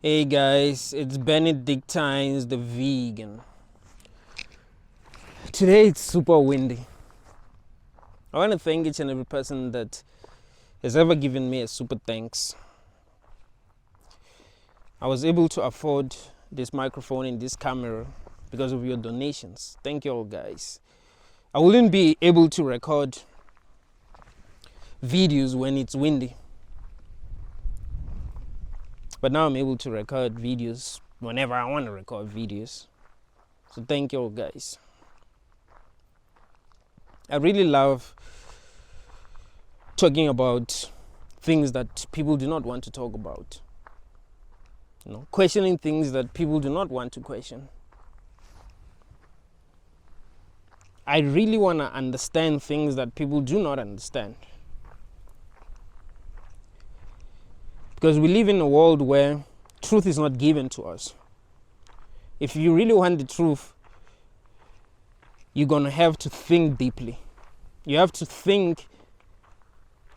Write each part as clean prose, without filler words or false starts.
Hey guys, it's Benedictines the vegan. Today it's super windy. I want to thank each and every person that has ever given me a super thanks. I was able to afford this microphone and this camera because of your donations. Thank you all guys. I wouldn't be able to record videos when it's windy. But now I'm able to record videos whenever I want to record videos. So thank you all guys. I really love talking about things that people do not want to talk about. Questioning things that people do not want to question. I really want to understand things that people do not understand. Because we live in a world where truth is not given to us. If you really want the truth, you're going to have to think deeply. You have to think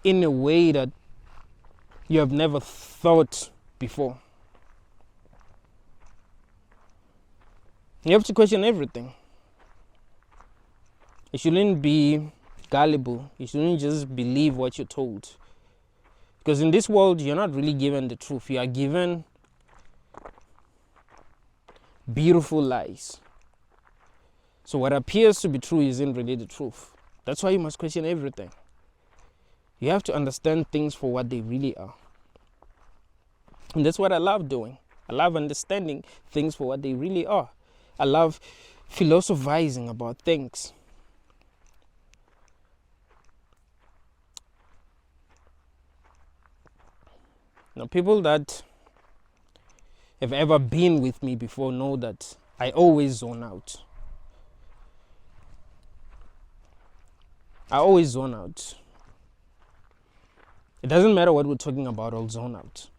in a way that you have never thought before. You have to question everything. You shouldn't be gullible. You shouldn't just believe what you're told. Because in this world, you're not really given the truth. You are given beautiful lies. So what appears to be true isn't really the truth. That's why you must question everything. You have to understand things for what they really are. And that's what I love doing. I love understanding things for what they really are. I love philosophizing about things. Now, people that have ever been with me before know that I always zone out. I always zone out. It doesn't matter what we're talking about, I'll zone out.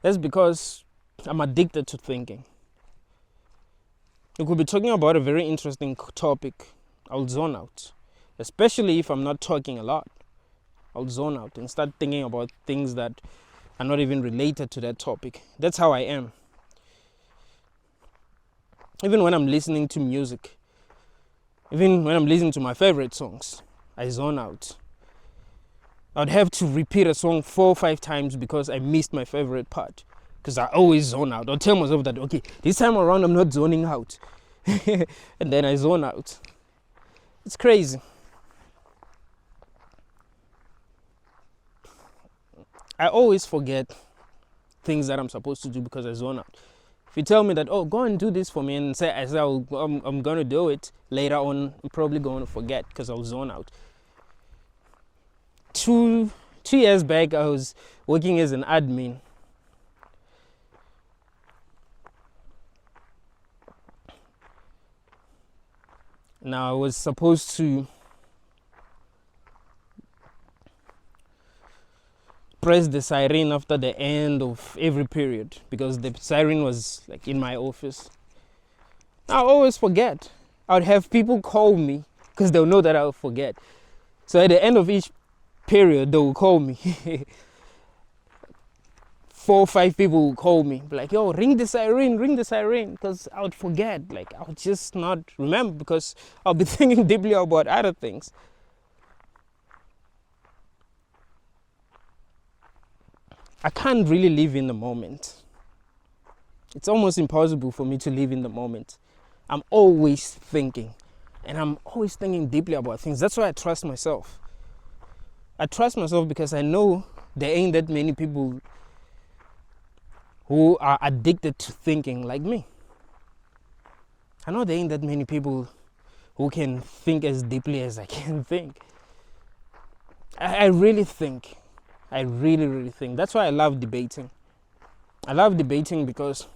That's because I'm addicted to thinking. We could be talking about a very interesting topic. I'll zone out. Especially if I'm not talking a lot. I'll zone out and start thinking about things that are not even related to that topic. That's how I am. Even when I'm listening to music, even when I'm listening to my favorite songs, I zone out. I'd have to repeat a song 4 or 5 times because I missed my favorite part. Because I always zone out. I'll tell myself that, okay, this time around I'm not zoning out. And then I zone out. It's crazy. I always forget things that I'm supposed to do because I zone out. If you tell me that, oh, go and do this for me, and say I'm going to do it, later on I'm probably going to forget because I'll zone out. Two years back, I was working as an admin. Now, I was supposed to press the siren after the end of every period because the siren was like in my office. I always forget. I would have people call me because they'll know that I'll forget. So at the end of each period, they will call me. 4 or 5 people will call me, be like, yo, ring the siren, because I would forget. Like, I would just not remember because I'll be thinking deeply about other things. I can't really live in the moment. It's almost impossible for me to live in the moment. I'm always thinking, and I'm always thinking deeply about things. That's why I trust myself. I trust myself because I know there ain't that many people who are addicted to thinking like me. I know there ain't that many people who can think as deeply as I can think. I really think. I really, really think. That's why I love debating. I love debating because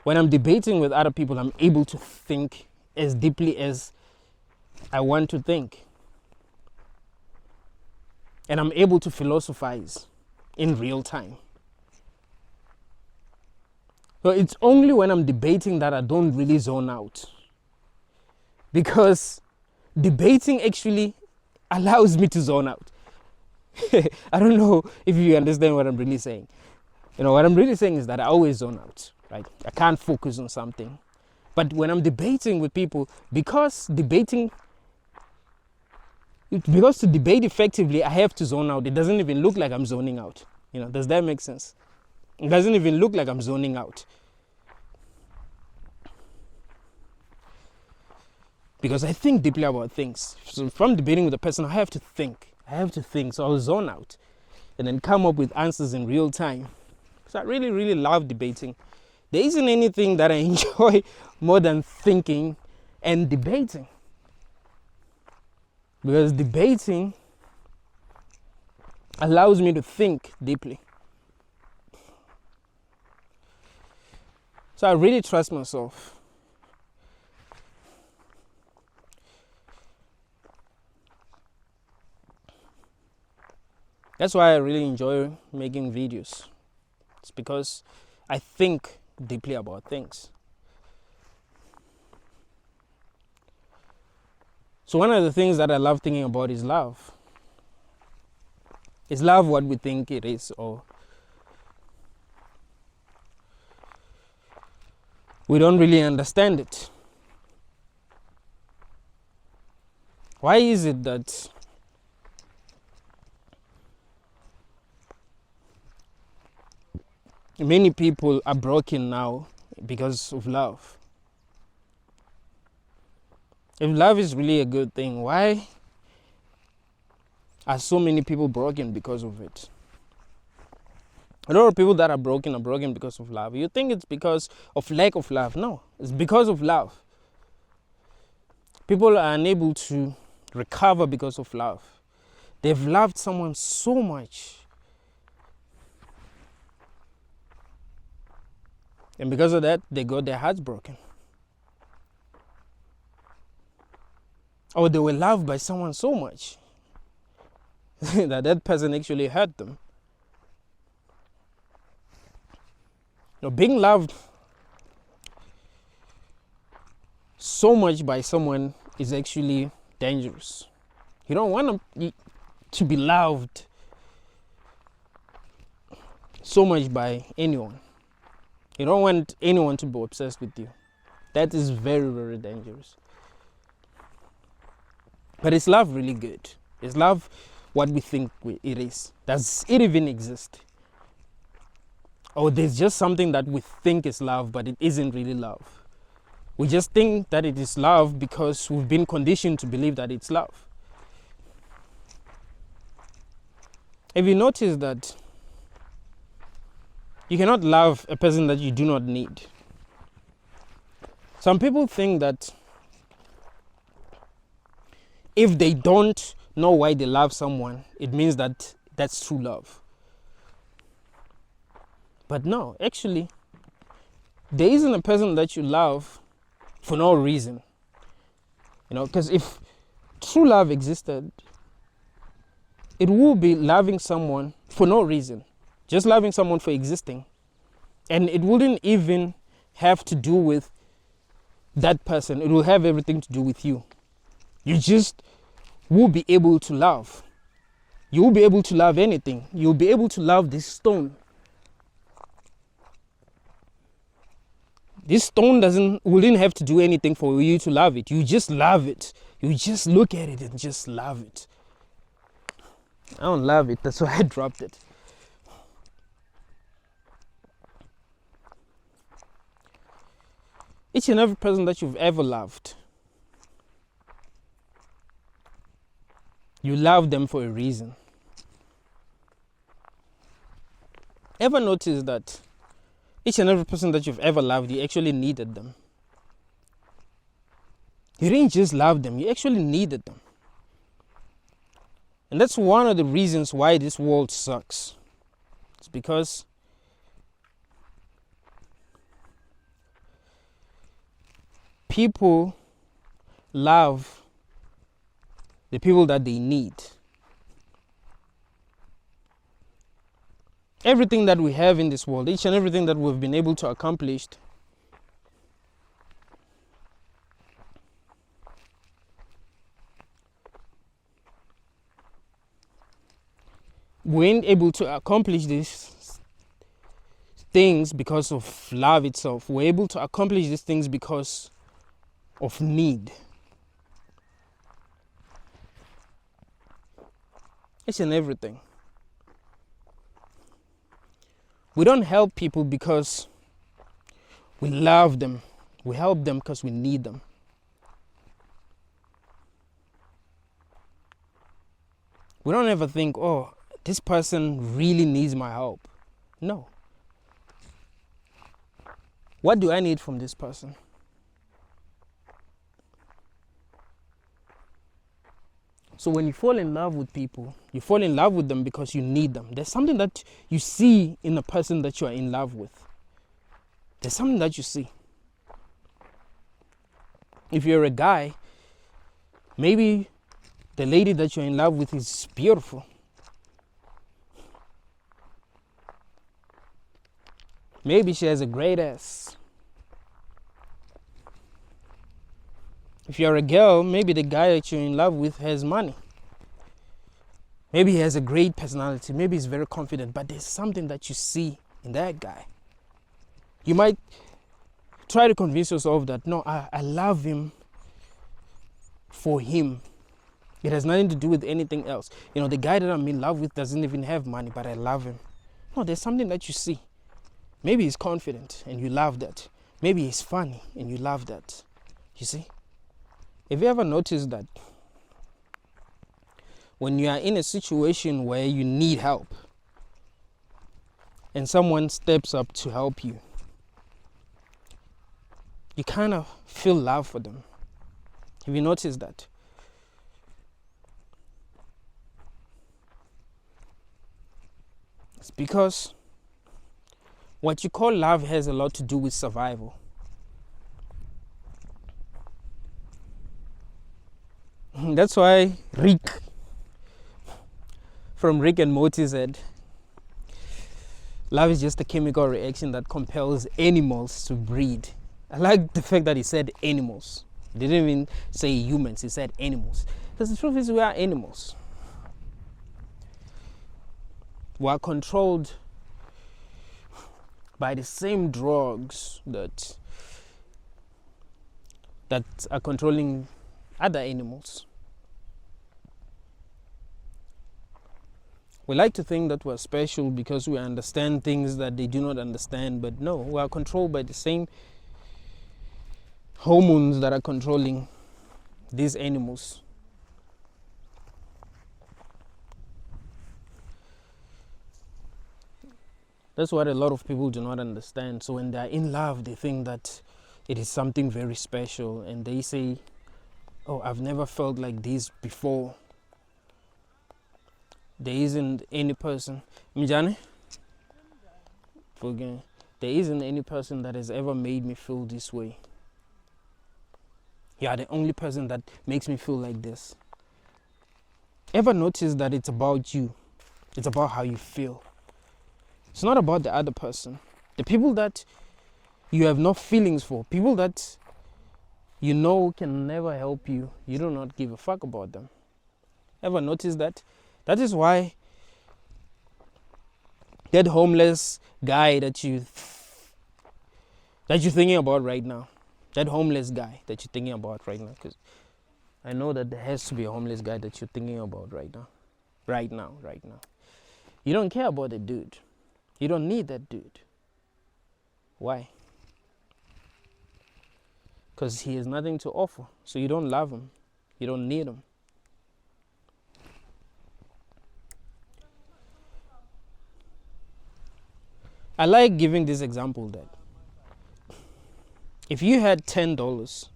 when I'm debating with other people, I'm able to think as deeply as I want to think. And I'm able to philosophize in real time. So it's only when I'm debating that I don't really zone out. Because debating actually allows me to zone out. I don't know if you understand what I'm really saying. What I'm really saying is that I always zone out, right? I can't focus on something. But when I'm debating with people, because to debate effectively, I have to zone out. It doesn't even look like I'm zoning out. Does that make sense? It doesn't even look like I'm zoning out. Because I think deeply about things. So if I'm debating with a person, I have to think. So I'll zone out and then come up with answers in real time. So I really, really love debating. There isn't anything that I enjoy more than thinking and debating. Because debating allows me to think deeply. So I really trust myself. That's why I really enjoy making videos. It's because I think deeply about things. So one of the things that I love thinking about is love. Is love what we think it is, or we don't really understand it? Why is it that many people are broken now because of love? If love is really a good thing, why are so many people broken because of it? A lot of people that are broken because of love. You think it's because of lack of love. No, it's because of love. People are unable to recover because of love. They've loved someone so much. And because of that, they got their hearts broken. Or they were loved by someone so much that person actually hurt them. Being loved so much by someone is actually dangerous. You don't want to be loved so much by anyone. You don't want anyone to be obsessed with you. That is very, very dangerous. But is love really good? Is love what we think it is? Does it even exist? Or there's just something that we think is love, but it isn't really love? We just think that it is love because we've been conditioned to believe that it's love. Have you noticed that you cannot love a person that you do not need? Some people think that if they don't know why they love someone, it means that that's true love. But no, actually, there isn't a person that you love for no reason. Because if true love existed, it would be loving someone for no reason, just loving someone for existing. And it wouldn't even have to do with that person. It will have everything to do with you. You just will be able to love. You will be able to love anything. You'll be able to love this stone. This stone wouldn't have to do anything for you to love it. You just love it. You just look at it and just love it. I don't love it. That's why I dropped it. Each and every person that you've ever loved, you love them for a reason. Ever notice that each and every person that you've ever loved, you actually needed them? You didn't just love them, you actually needed them. And that's one of the reasons why this world sucks. It's because people love the people that they need. Everything that we have in this world, each and everything that we've been able to accomplish, We ain't able to accomplish these things because of love itself. We're able to accomplish these things because of need. Each and everything. We don't help people because we love them. We help them because we need them. We don't ever think, oh, this person really needs my help. No. What do I need from this person? So when you fall in love with people, you fall in love with them because you need them. There's something that you see in a person that you are in love with. There's something that you see. If you're a guy, maybe the lady that you're in love with is beautiful. Maybe she has a great ass. If you're a girl, maybe the guy that you're in love with has money. Maybe he has a great personality. Maybe he's very confident. But there's something that you see in that guy. You might try to convince yourself that, no, I love him for him. It has nothing to do with anything else. You know, the guy that I'm in love with doesn't even have money, but I love him. No, there's something that you see. Maybe he's confident and you love that. Maybe he's funny and you love that. You see? Have you ever noticed that when you are in a situation where you need help and someone steps up to help you, you kind of feel love for them? Have you noticed that? It's because what you call love has a lot to do with survival. That's why Rick from Rick and Morty said, love is just a chemical reaction that compels animals to breed. I like the fact that he said animals. He didn't even say humans, he said animals. Because the truth is, we are animals. We are controlled by the same drugs that are controlling other animals. We like to think that we're special because we understand things that they do not understand, but no, we are controlled by the same hormones that are controlling these animals. That's what a lot of people do not understand. So when they're in love, they think that it is something very special, and they say, oh, I've never felt like this before. There isn't any person, Mjane? There isn't any person that has ever made me feel this way. You are the only person that makes me feel like this. Ever notice that it's about you? It's about how you feel. It's not about the other person. The people that you have no feelings for, people that you know can never help you, you do not give a fuck about them. Ever notice that? That is why that homeless guy that you're thinking about right now, that homeless guy that you're thinking about right now, because I know that there has to be a homeless guy that you're thinking about right now. You don't care about the dude. You don't need that dude. Why? Because he has nothing to offer. So you don't love him. You don't need him. I like giving this example that if you had $10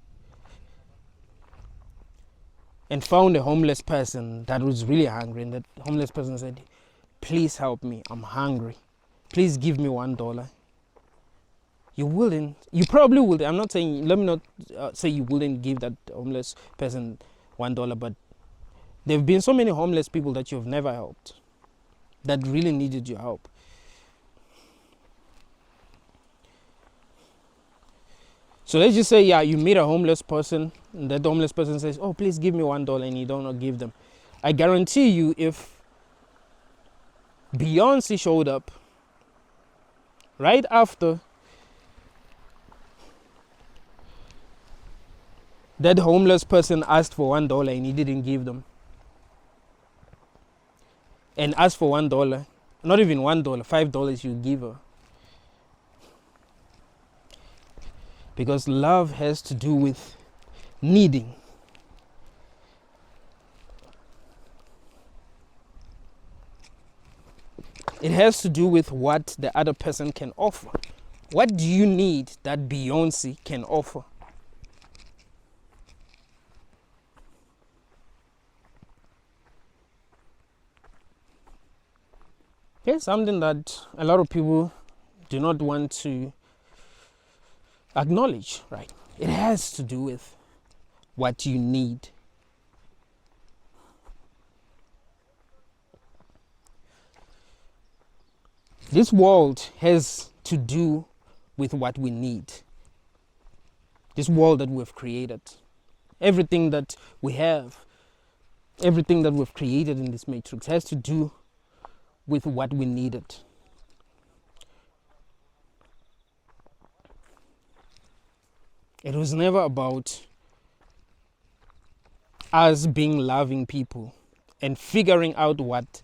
and found a homeless person that was really hungry, and that homeless person said, please help me, I'm hungry. Please give me $1. You probably would. I'm not saying, let me not say you wouldn't give that homeless person $1, but there have been so many homeless people that you've never helped, that really needed your help. So let's just say, yeah, you meet a homeless person, and that homeless person says, oh, please give me $1, and you don't give them. I guarantee you, if Beyonce showed up right after that homeless person asked for $1 and he didn't give them. And asked for $1, not even $1, $5 you give her. Because love has to do with needing. It has to do with what the other person can offer. What do you need that Beyonce can offer? Here's something that a lot of people do not want to acknowledge, right? It has to do with what you need. This world has to do with what we need. This world that we've created. Everything that we have, everything that we've created in this matrix has to do with what we needed. It was never about us being loving people and figuring out what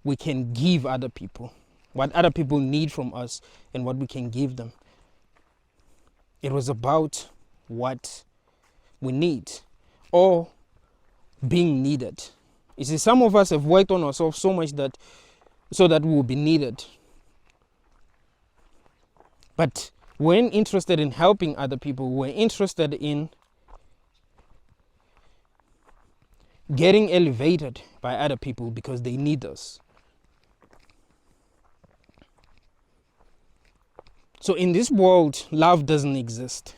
we can give other people, what other people need from us and what we can give them. It was about what we need or being needed. You see, some of us have worked on ourselves so much that so that we will be needed. But we're interested in helping other people. We're interested in getting elevated by other people because they need us. So in this world, love doesn't exist.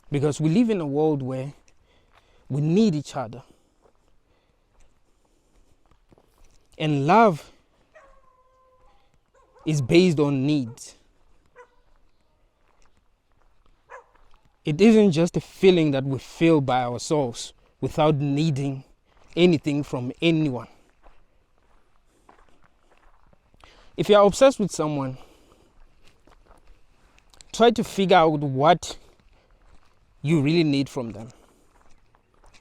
Because we live in a world where we need each other. And love is based on needs. It isn't just a feeling that we feel by ourselves without needing anything from anyone. If you are obsessed with someone, try to figure out what you really need from them.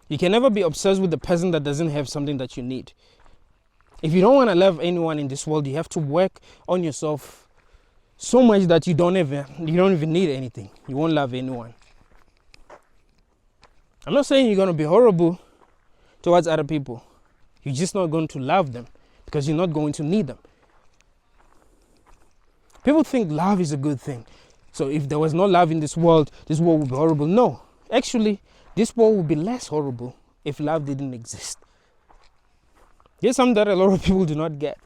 You can never be obsessed with the person that doesn't have something that you need. If you don't want to love anyone in this world, you have to work on yourself so much that you don't even need anything. You won't love anyone. I'm not saying you're going to be horrible towards other people. You're just not going to love them because you're not going to need them. People think love is a good thing. So if there was no love in this world would be horrible. No, actually, this world would be less horrible if love didn't exist. Here's something that a lot of people do not get.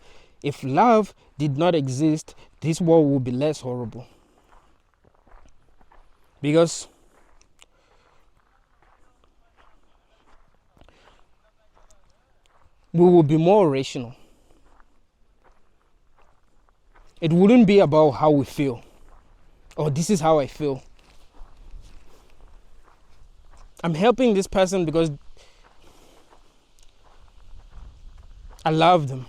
If love did not exist, this world would be less horrible. Because we will be more rational. It wouldn't be about how we feel. Oh, this is how I feel. I'm helping this person because I love them.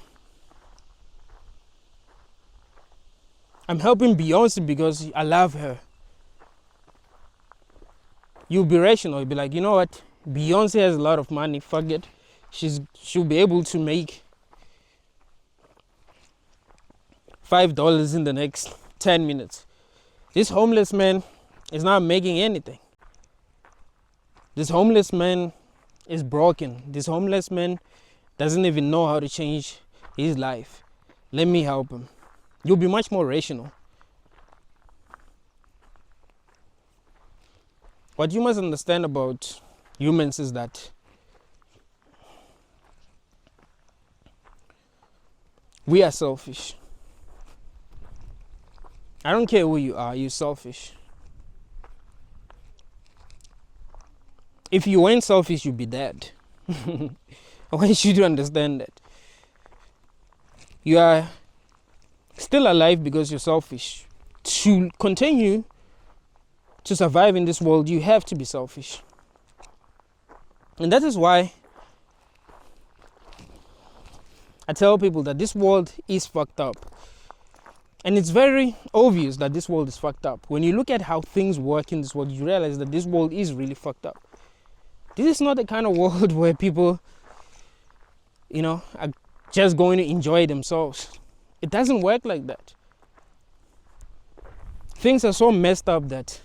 I'm helping Beyonce because I love her. You'll be rational. You'll be like, you know what? Beyonce has a lot of money. Fuck it. She'll be able to make $5 in the next 10 minutes. This homeless man is not making anything. This homeless man is broken. This homeless man doesn't even know how to change his life. Let me help him. You'll be much more rational. What you must understand about humans is that we are selfish. I don't care who you are, you're selfish. If you weren't selfish, you'd be dead. I want you to understand that. You are still alive because you're selfish. To continue to survive in this world, you have to be selfish. And that is why I tell people that this world is fucked up. And it's very obvious that this world is fucked up. When you look at how things work in this world, you realize that this world is really fucked up. This is not the kind of world where people, are just going to enjoy themselves. It doesn't work like that. Things are so messed up that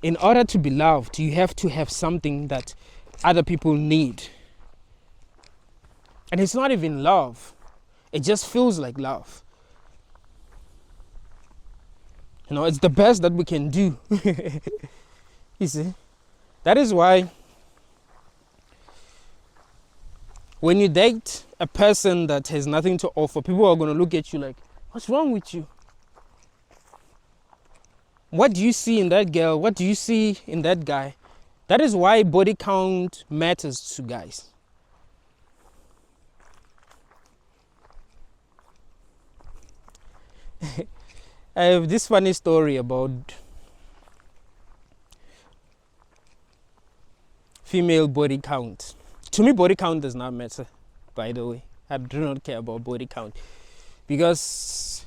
in order to be loved, you have to have something that other people need. And it's not even love. It just feels like love. It's the best that we can do. You see? That is why when you date a person that has nothing to offer, people are going to look at you like, what's wrong with you? What do you see in that girl? What do you see in that guy? That is why body count matters to guys. I have this funny story about female body count. To me, body count does not matter, by the way. I do not care about body count. Because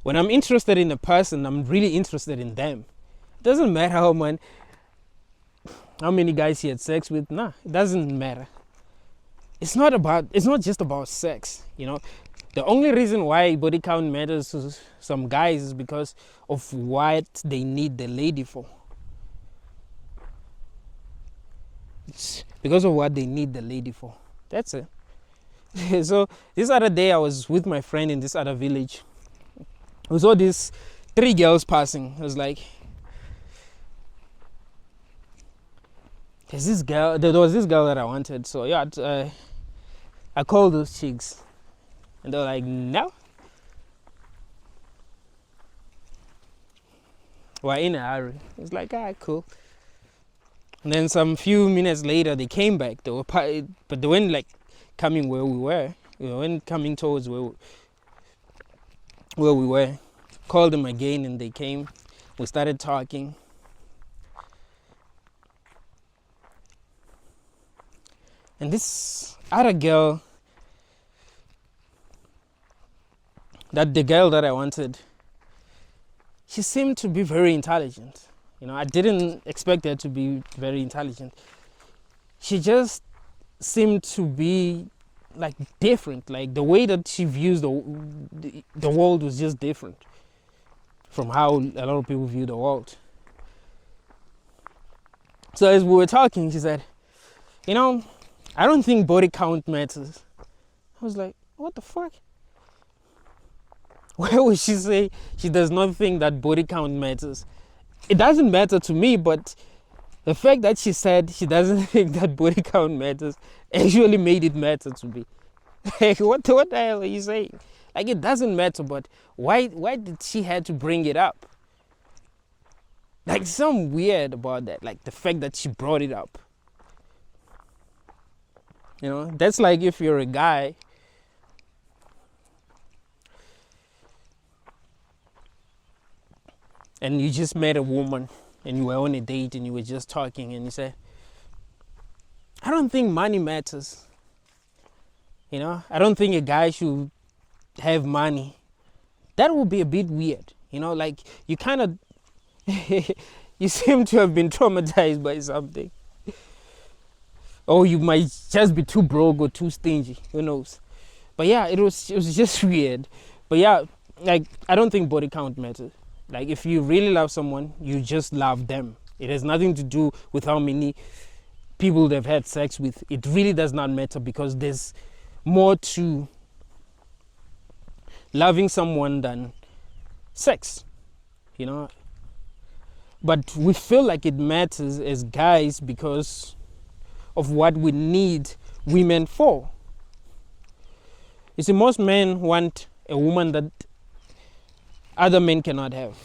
when I'm interested in a person, I'm really interested in them. It doesn't matter how many guys he had sex with. Nah, it doesn't matter. It's not just about sex, The only reason why body count matters to some guys is because of what they need the lady for. It's because of what they need the lady for. That's it. So this other day I was with my friend in this other village. We saw these 3 girls passing. I was like, there was this girl that I wanted. So yeah, I called those chicks. And they're like, no. We're in a hurry. It's like, alright, cool. And then some few minutes later, they came back. They were, but they weren't coming where we were. They weren't coming towards where we were. Called them again, and they came. We started talking. And this other girl, the girl that I wanted, she seemed to be very intelligent. I didn't expect her to be very intelligent. She just seemed to be different. The way that she views the world was just different from how a lot of people view the world. So as we were talking, she said, I don't think body count matters. I was like, what the fuck? Why would she say she does not think that body count matters? It doesn't matter to me, but the fact that she said she doesn't think that body count matters actually made it matter to me. What the hell are you saying? It doesn't matter, but why did she have to bring it up? Something weird about that, the fact that she brought it up. That's like if you're a guy and you just met a woman and you were on a date and you were just talking and you said, I don't think money matters. I don't think a guy should have money. That would be a bit weird. You kind of, you seem to have been traumatized by something. Or you might just be too broke or too stingy. Who knows? But yeah, it was just weird. But yeah, I don't think body count matters. If you really love someone, you just love them. It has nothing to do with how many people they've had sex with. It really does not matter because there's more to loving someone than sex, But we feel like it matters as guys because of what we need women for. You see, most men want a woman that other men cannot have.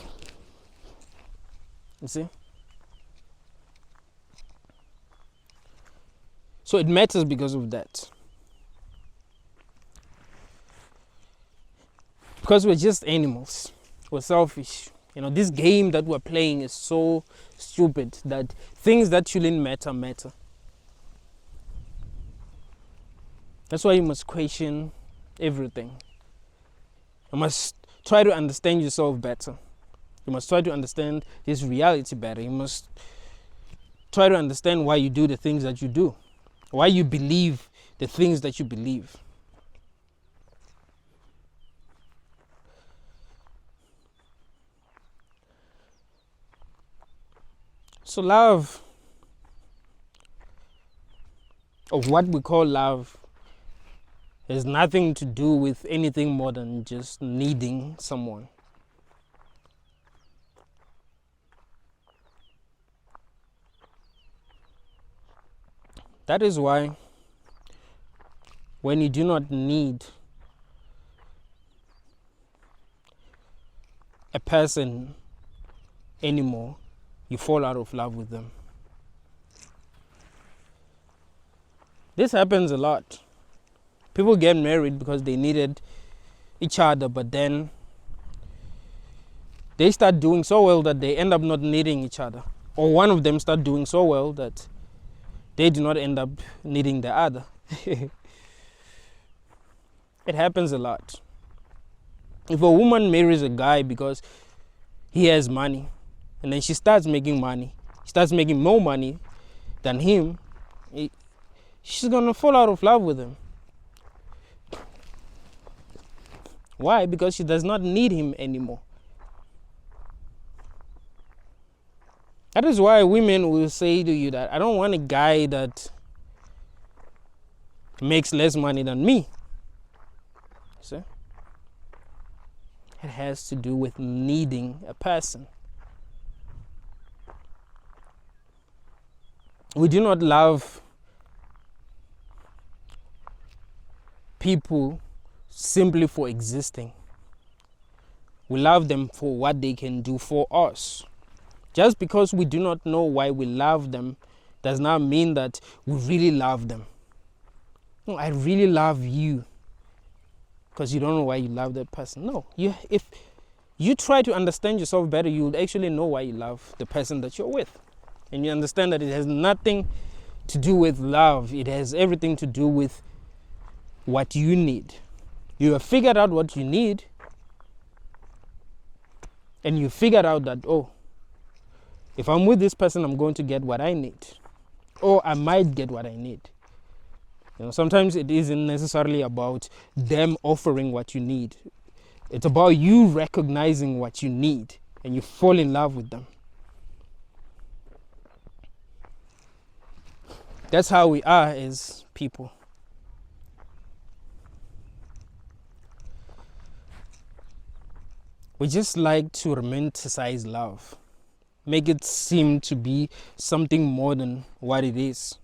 You see? So it matters because of that. Because we're just animals. We're selfish. This game that we're playing is so stupid that things that shouldn't matter. That's why you must question everything. You must try to understand yourself better. You must try to understand this reality better. You must try to understand why you do the things that you do, why you believe the things that you believe. So love, or what we call love, has nothing to do with anything more than just needing someone. That is why when you do not need a person anymore, you fall out of love with them. This happens a lot. People get married because they needed each other, but then they start doing so well that they end up not needing each other. Or one of them start doing so well that they do not end up needing the other. It happens a lot. If a woman marries a guy because he has money, and then she starts making money, starts making more money than him, she's gonna fall out of love with him. Why? Because she does not need him anymore. That is why women will say to you that I don't want a guy that makes less money than me. See? It has to do with needing a person. We do not love people simply for existing. We love them for what they can do for us. Just because we do not know why we love them does not mean that we really love them. No, I really love you because you don't know why you love that person. No, if you try to understand yourself better, you will actually know why you love the person that you're with. And you understand that it has nothing to do with love. It has everything to do with what you need. You have figured out what you need, and you figured out that, oh, if I'm with this person, I'm going to get what I need, or I might get what I need. Sometimes it isn't necessarily about them offering what you need. It's about you recognizing what you need, and you fall in love with them. That's how we are as people. We just like to romanticize love, make it seem to be something more than what it is.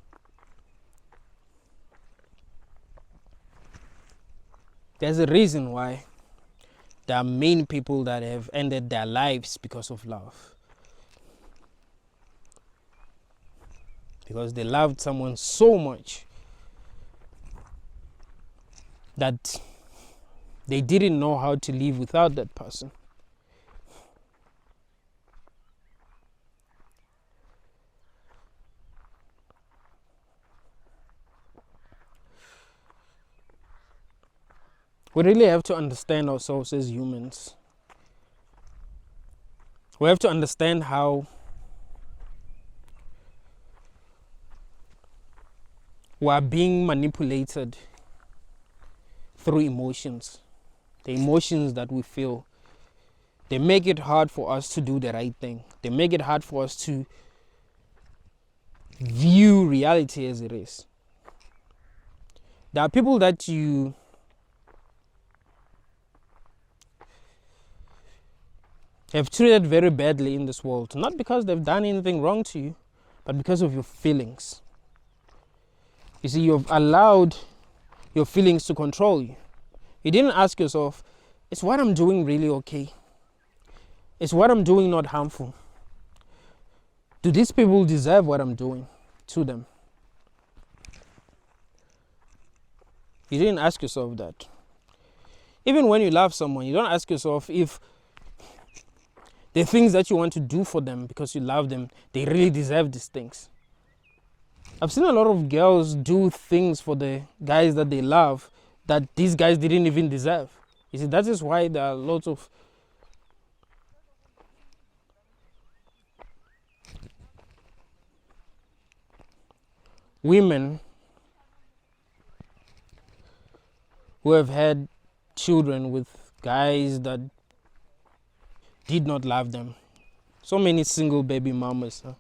There's a reason why there are many people that have ended their lives because of love. Because they loved someone so much that they didn't know how to live without that person. We really have to understand ourselves as humans. We have to understand how we are being manipulated through emotions. The emotions that we feel, they make it hard for us to do the right thing. They make it hard for us to view reality as it is. There are people that you have treated very badly in this world, not because they've done anything wrong to you, but because of your feelings. You see, you've allowed your feelings to control you. You didn't ask yourself, is what I'm doing really okay? Is what I'm doing not harmful? Do these people deserve what I'm doing to them? You didn't ask yourself that. Even when you love someone, you don't ask yourself if the things that you want to do for them because you love them, they really deserve these things. I've seen a lot of girls do things for the guys that they love that these guys didn't even deserve. You see, that is why there are lots of women who have had children with guys that did not love them. So many single baby mamas. Huh?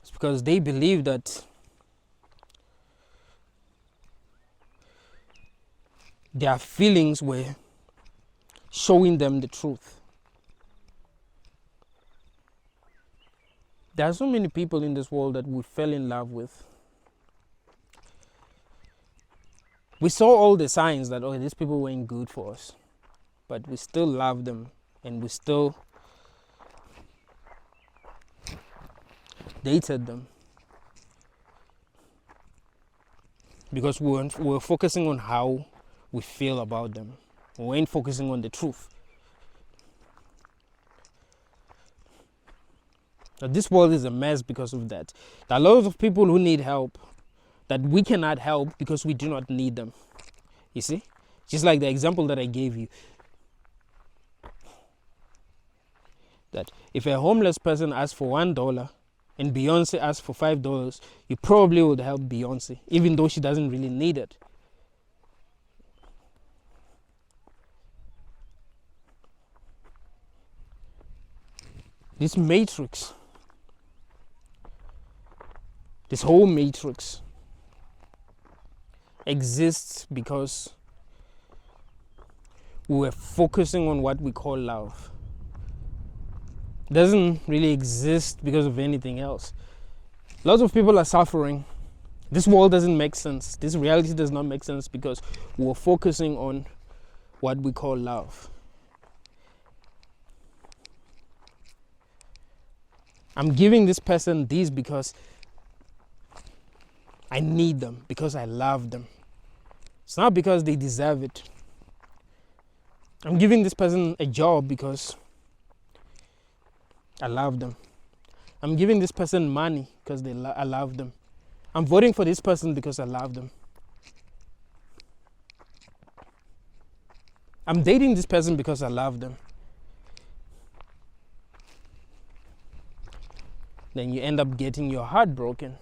It's because they believe that their feelings were showing them the truth. There are so many people in this world that we fell in love with. We saw all the signs that, oh, these people weren't good for us. But we still love them and we still dated them. Because we were focusing on how we feel about them. We weren't focusing on the truth. Now, this world is a mess because of that. There are lots of people who need help that we cannot help because we do not need them. You see? Just like the example that I gave you. That if a homeless person asks for $1 and Beyonce asks for $5, you probably would help Beyonce, even though she doesn't really need it. This matrix, this whole matrix exists because we were focusing on what we call love. It doesn't really exist because of anything else. Lots of people are suffering. This world doesn't make sense. This reality does not make sense because we were focusing on what we call love. I'm giving this person this because I need them, because I love them. It's not because they deserve it. I'm giving this person a job because I love them. I'm giving this person money because I love them. I'm voting for this person because I love them. I'm dating this person because I love them. Then you end up getting your heart broken.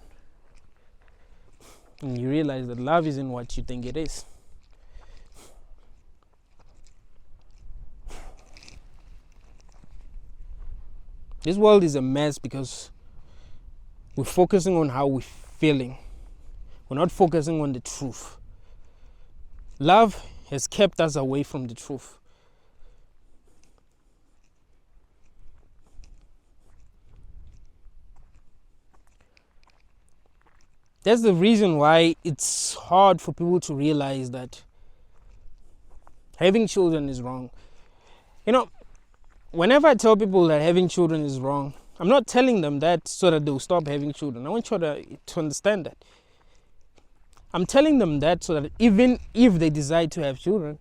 And you realize that love isn't what you think it is. This world is a mess because we're focusing on how we're feeling. We're not focusing on the truth. Love has kept us away from the truth. That's the reason why it's hard for people to realize that having children is wrong. You know, whenever I tell people that having children is wrong, I'm not telling them that so that they'll stop having children. I want you to understand that. I'm telling them that so that even if they decide to have children,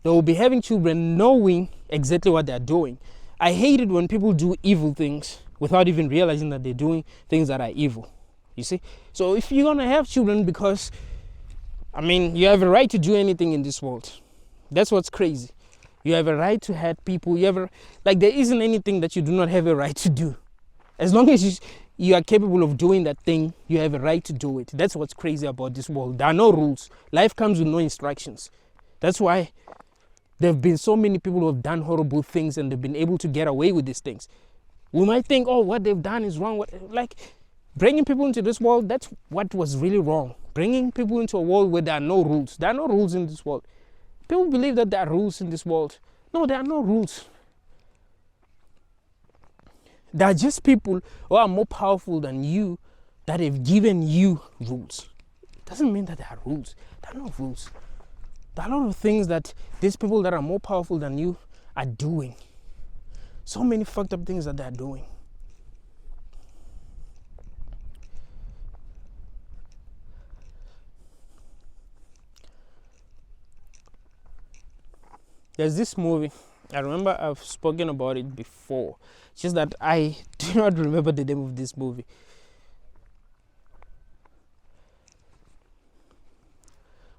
they will be having children knowing exactly what they're doing. I hate it when people do evil things without even realizing that they're doing things that are evil. You see? So if you're going to have children because, you have a right to do anything in this world. That's what's crazy. You have a right to hurt people. There isn't anything that you do not have a right to do. As long as you are capable of doing that thing, you have a right to do it. That's what's crazy about this world. There are no rules. Life comes with no instructions. That's why there have been so many people who have done horrible things and they've been able to get away with these things. We might think, oh, what they've done is wrong. Bringing people into this world, that's what was really wrong. Bringing people into a world where there are no rules. There are no rules in this world. People believe that there are rules in this world. No, there are no rules. There are just people who are more powerful than you that have given you rules. It doesn't mean that there are rules. There are no rules. There are a lot of things that these people that are more powerful than you are doing. So many fucked up things that they are doing. There's this movie, I remember I've spoken about it before. It's just that I do not remember the name of this movie.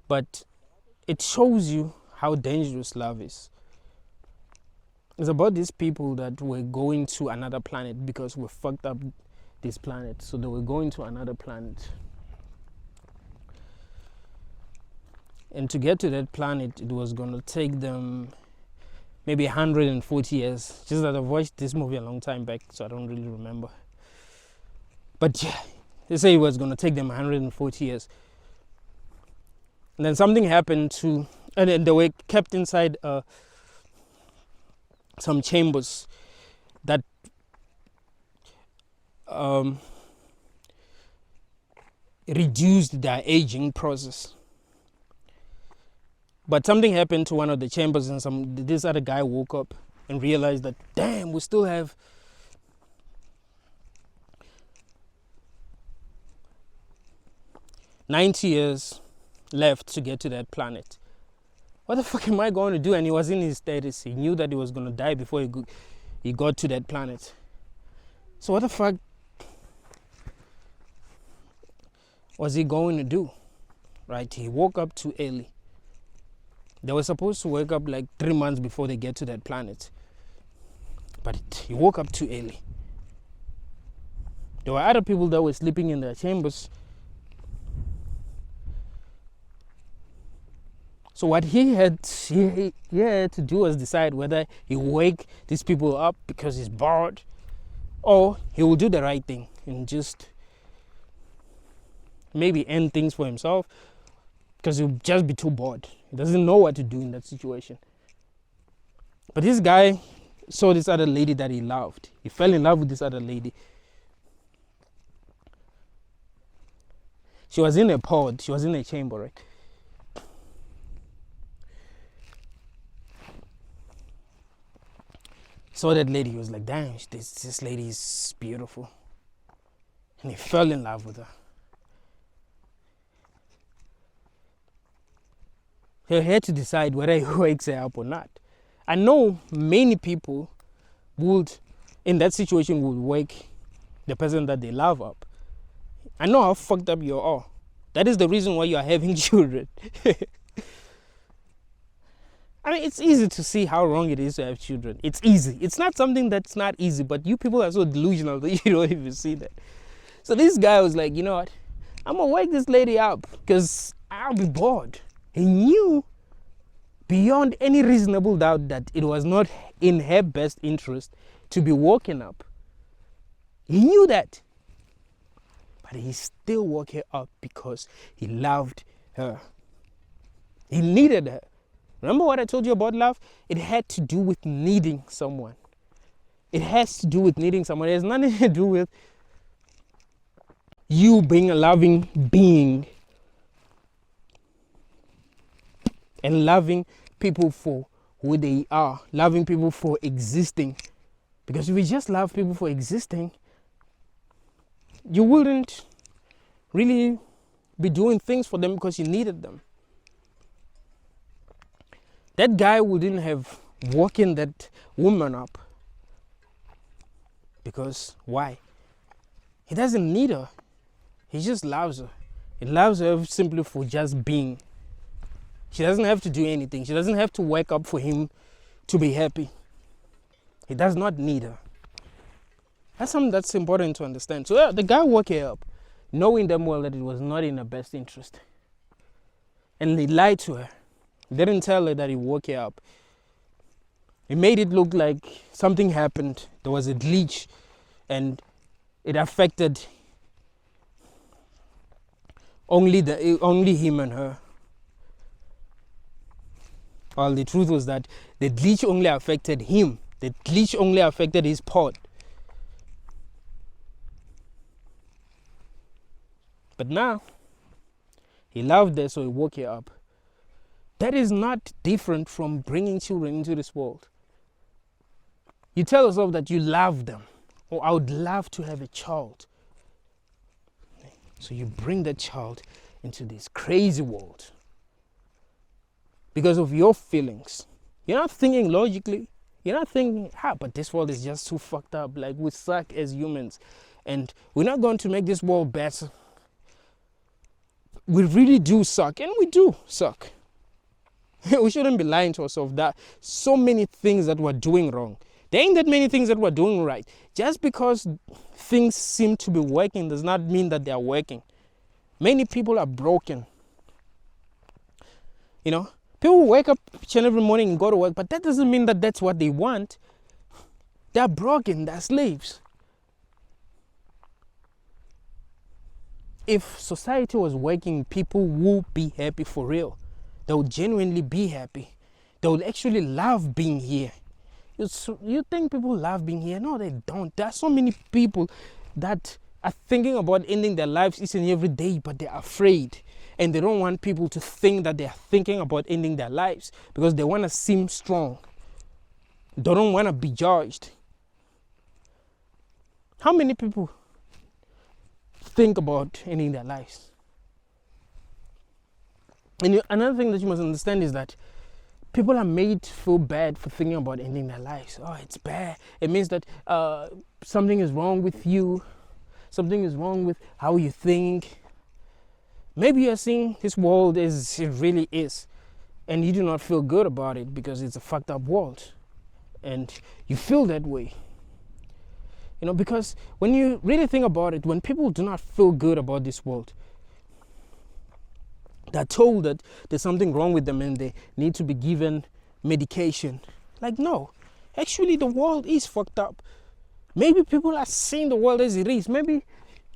But it shows you how dangerous love is. It's about these people that were going to another planet because we fucked up this planet. So they were going to another planet. And to get to that planet, it was going to take them maybe 140 years. Just that I've watched this movie a long time back, so I don't really remember. But yeah, they say it was going to take them 140 years. And then something happened to, and then they were kept inside some chambers that reduced their aging process. But something happened to one of the chambers, and this other guy woke up and realized that, damn, we still have $90 years left to get to that planet. What the fuck am I going to do? And he was in his 30s. He knew that he was going to die before he got to that planet. So what the fuck was he going to do? Right? He woke up too early. They were supposed to wake up like 3 months before they get to that planet. But he woke up too early. There were other people that were sleeping in their chambers. So what he had to do was decide whether he wake these people up because he's bored, or he will do the right thing and just maybe end things for himself, because he'll just be too bored. He doesn't know what to do in that situation. But this guy saw this other lady that he loved. He fell in love with this other lady. She was in a pod. She was in a chamber, right? Saw that lady. He was like, damn, this lady is beautiful. And he fell in love with her. He had to decide whether he wakes her up or not. I know many people would, in that situation, would wake the person that they love up. I know how fucked up you are. That is the reason why you are having children. I mean, it's easy to see how wrong it is to have children. It's easy. It's not something that's not easy, but you people are so delusional that you don't even see that. So this guy was like, you know what? I'm going to wake this lady up because I'll be bored. He knew beyond any reasonable doubt that it was not in her best interest to be woken up. He knew that. But he still woke her up because he loved her. He needed her. Remember what I told you about love? It had to do with needing someone. It has to do with needing someone. It has nothing to do with you being a loving being and loving people for who they are, loving people for existing. Because if you just love people for existing, you wouldn't really be doing things for them because you needed them. That guy wouldn't have woken that woman up. Because why? He doesn't need her. He just loves her. He loves her simply for just being. She doesn't have to do anything. She doesn't have to wake up for him to be happy. He does not need her. That's something that's important to understand. So yeah, the guy woke her up, knowing damn well that it was not in her best interest. And he lied to her. He didn't tell her that he woke her up. He made it look like something happened. There was a glitch and it affected only him and her. Well, the truth was that the glitch only affected him. The glitch only affected his pod. But now, he loved her, so he woke her up. That is not different from bringing children into this world. You tell yourself that you love them. Or I would love to have a child. So you bring that child into this crazy world. Because of your feelings. You're not thinking logically. You're not thinking, but this world is just too fucked up. Like, we suck as humans. And we're not going to make this world better. We really do suck. And we do suck. We shouldn't be lying to ourselves that so many things that we're doing wrong. There ain't that many things that we're doing right. Just because things seem to be working does not mean that they are working. Many people are broken. You know, people wake up each and every morning and go to work, but that doesn't mean that that's what they want. They're broken, they're slaves. If society was working, people would be happy for real. They would genuinely be happy. They would actually love being here. You think people love being here? No, they don't. There are so many people that are thinking about ending their lives each and every day, but they're afraid. And they don't want people to think that they're thinking about ending their lives because they want to seem strong. They don't want to be judged. How many people think about ending their lives? And another thing that you must understand is that people are made to feel bad for thinking about ending their lives. Oh, it's bad. It means that something is wrong with you. Something is wrong with how you think. Maybe you're seeing this world as it really is, and you do not feel good about it because it's a fucked up world. And you feel that way. You know, because when you really think about it, when people do not feel good about this world, they're told that there's something wrong with them and they need to be given medication. Like, no, actually the world is fucked up. Maybe people are seeing the world as it is. Maybe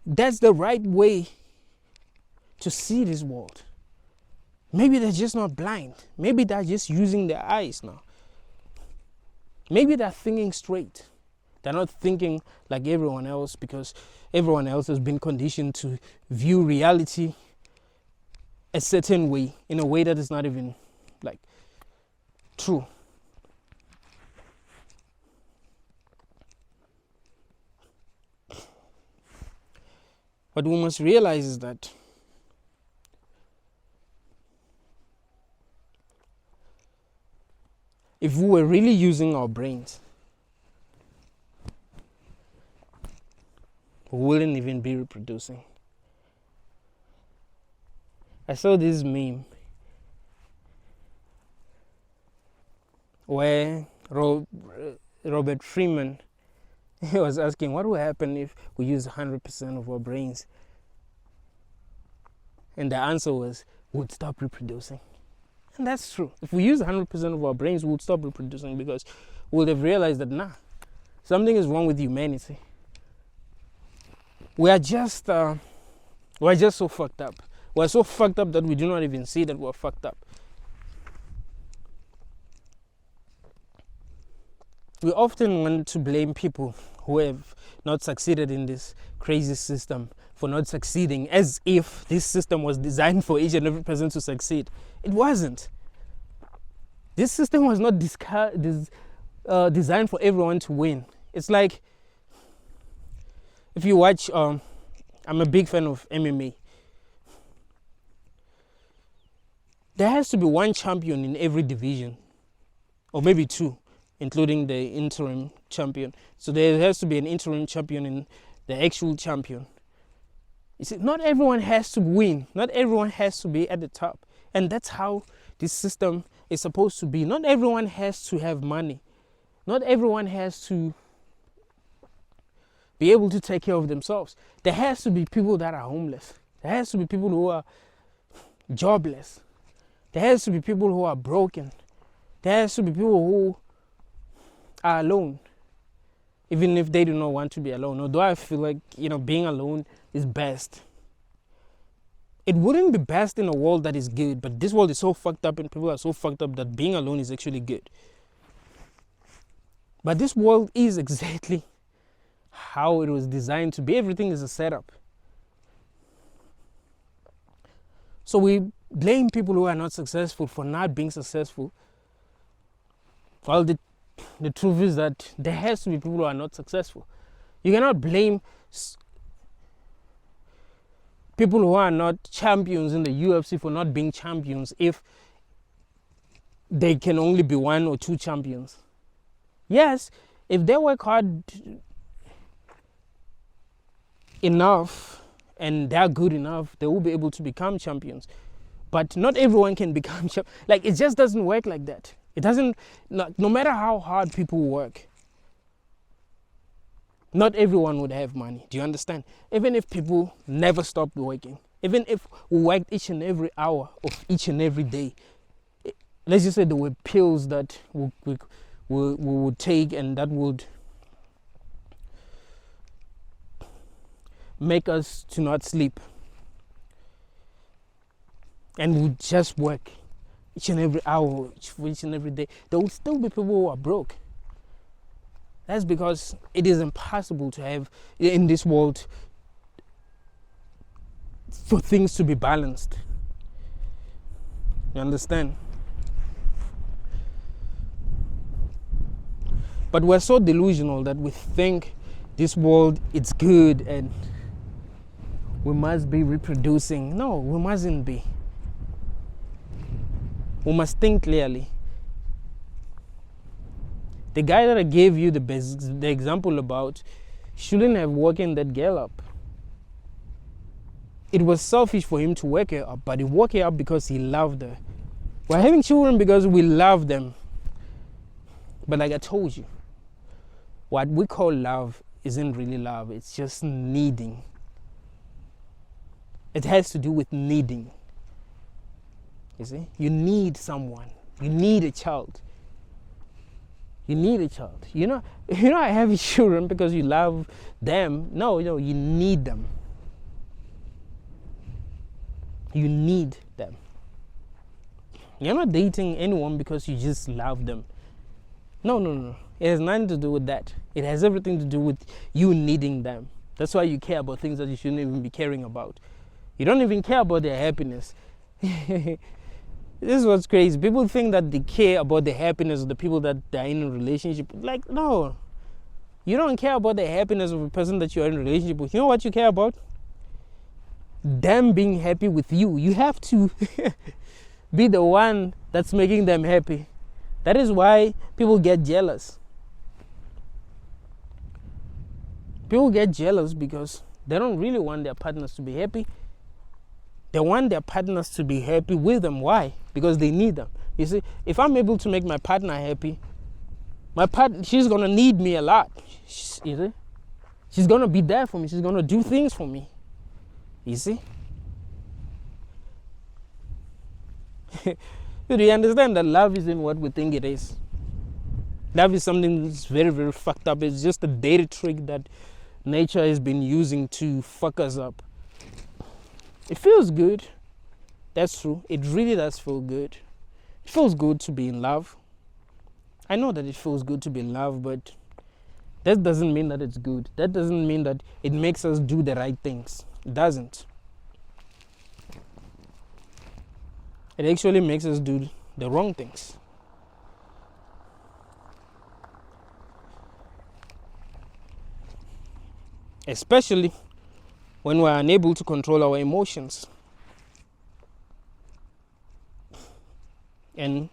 that's the right way to see this world. Maybe they're just not blind. Maybe they're just using their eyes now. Maybe they're thinking straight. They're not thinking like everyone else because everyone else has been conditioned to view reality a certain way, in a way that is not even like true. What we must realize is that if we were really using our brains, we wouldn't even be reproducing. I saw this meme where Robert Freeman was asking what would happen if we use 100% of our brains. And the answer was, we'd stop reproducing. And that's true. If we use 100% of our brains, we would stop reproducing because we would have realized that, something is wrong with humanity. We're just so fucked up. We're so fucked up that we do not even see that we're fucked up. We often want to blame people who have not succeeded in this crazy system for not succeeding, as if this system was designed for each and every person to succeed. It wasn't. This system was not designed for everyone to win. It's like, if you watch, I'm a big fan of MMA. There has to be one champion in every division, or maybe two, including the interim champion. So there has to be an interim champion and the actual champion. You see, not everyone has to win. Not everyone has to be at the top. And that's how this system is supposed to be. Not everyone has to have money. Not everyone has to be able to take care of themselves. There has to be people that are homeless. There has to be people who are jobless. There has to be people who are broken. There has to be people who are alone, even if they do not want to be alone. Although I feel like, being alone is best. It wouldn't be best in a world that is good, but this world is so fucked up and people are so fucked up that being alone is actually good. But this world is exactly how it was designed to be. Everything is a setup. So we blame people who are not successful for not being successful. Well, the truth is that there has to be people who are not successful. You cannot blame people who are not champions in the UFC for not being champions if they can only be one or two champions. Yes, if they work hard enough and they're good enough, they will be able to become champions. But not everyone can become like, it just doesn't work like that. It doesn't, no matter how hard people work, not everyone would have money. Do you understand? Even if people never stopped working, even if we worked each and every hour of each and every day, let's just say there were pills that we would take and that would make us to not sleep, and would just work each and every hour, each and every day, there would still be people who are broke. That's because it is impossible to have in this world for things to be balanced. You understand? But we're so delusional that we think this world is good and we must be reproducing. No, we mustn't be. We must think clearly. The guy that I gave you the example about shouldn't have woken that girl up. It was selfish for him to wake her up, but he woke her up because he loved her. We're having children because we love them. But like I told you, what we call love isn't really love. It's just needing. It has to do with needing. You see? You need someone. You need a child. You need a child. You know I have children because you love them. No, you need them. You need them. You're not dating anyone because you just love them. No. It has nothing to do with that. It has everything to do with you needing them. That's why you care about things that you shouldn't even be caring about. You don't even care about their happiness. This is what's crazy. People think that they care about the happiness of the people that they're in a relationship with. Like, no. You don't care about the happiness of a person that you're in a relationship with. You know what you care about? Them being happy with you. You have to be the one that's making them happy. That is why people get jealous. People get jealous because they don't really want their partners to be happy. They want their partners to be happy with them. Why? Because they need them. You see, if I'm able to make my partner happy, she's going to need me a lot. You see? She's going to be there for me. She's going to do things for me. You see? Do you understand that love isn't what we think it is? Love is something that's very, very fucked up. It's just a dirty trick that nature has been using to fuck us up. It feels good. That's true. It really does feel good. It feels good to be in love. I know that it feels good to be in love, but that doesn't mean that it's good. That doesn't mean that it makes us do the right things. It doesn't. It actually makes us do the wrong things. Especially when we're unable to control our emotions. And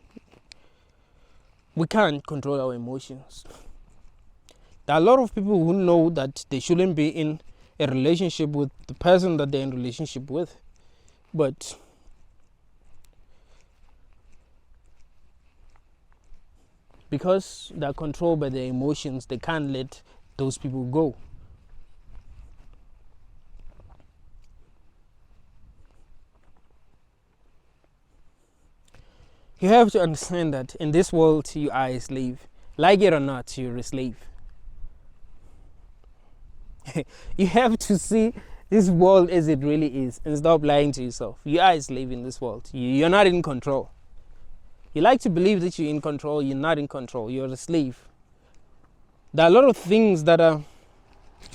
we can't control our emotions. There are a lot of people who know that they shouldn't be in a relationship with the person that they're in a relationship with. But because they're controlled by their emotions, they can't let those people go. You have to understand that in this world you are a slave. Like it or not, you're a slave. You have to see this world as it really is and stop lying to yourself. You are a slave in this world. You're not in control. You like to believe that you're in control. You're not in control. You're a slave. There are a lot of things that are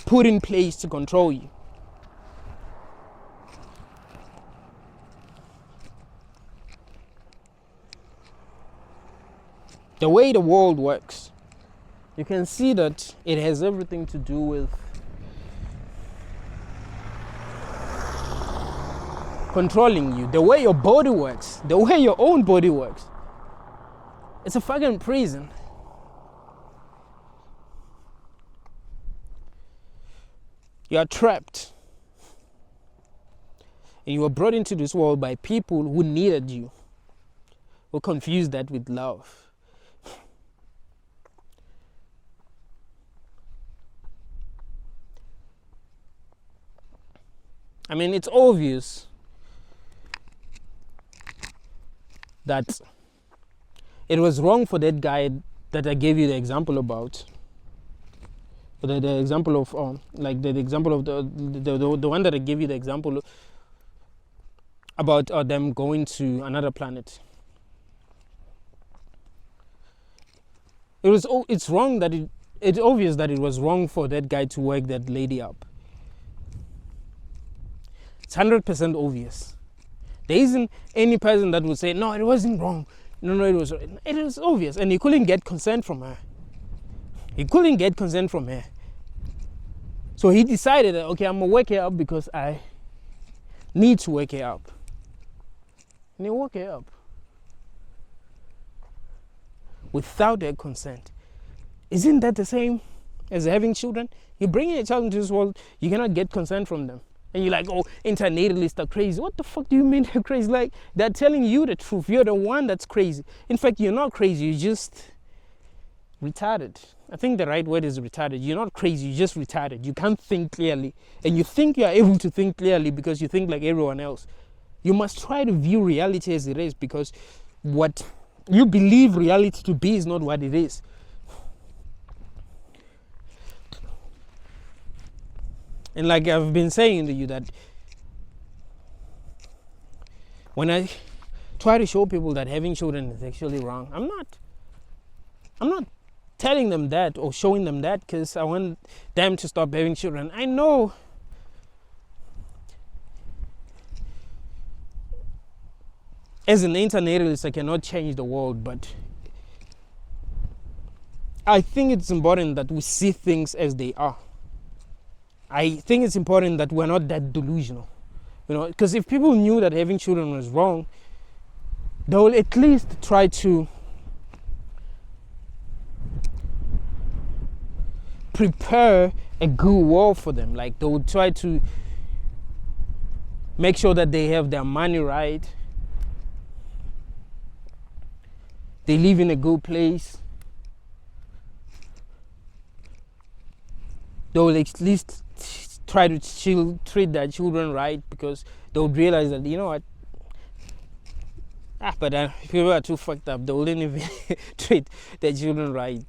put in place to control you. The way the world works, you can see that it has everything to do with controlling you. The way your body works, the way your own body works. It's a fucking prison. You are trapped. And you were brought into this world by people who needed you, who confused that with love. I mean, it's obvious that it was wrong for that guy that I gave you the example about. The example of the example of the one that I gave you the example about them going to another planet. It's wrong that it's obvious that it was wrong for that guy to wake that lady up. It's 100% obvious. There isn't any person that would say, no, it wasn't wrong. No, it was obvious. And he couldn't get consent from her. So he decided that, okay, I'm going to wake her up because I need to wake her up. And he woke her up without her consent. Isn't that the same as having children? You're bringing a child into this world, you cannot get consent from them. And you're like, oh, internationalists are crazy. What the fuck do you mean they're crazy? Like, they're telling you the truth. You're the one that's crazy. In fact, you're not crazy. You're just retarded. I think the right word is retarded. You're not crazy. You're just retarded. You can't think clearly. And you think you're able to think clearly because you think like everyone else. You must try to view reality as it is, because what you believe reality to be is not what it is. And like I've been saying to you, that when I try to show people that having children is actually wrong, I'm not telling them that or showing them that because I want them to stop having children. I know as an internationalist I cannot change the world, but I think it's important that we see things as they are. I think it's important that we're not that delusional, because if people knew that having children was wrong, they will at least try to prepare a good world for them. Like, they would try to make sure that they have their money right, they live in a good place. They will at least try to treat their children right, because they would realize that, you know what, but people are too fucked up. They wouldn't even treat their children right,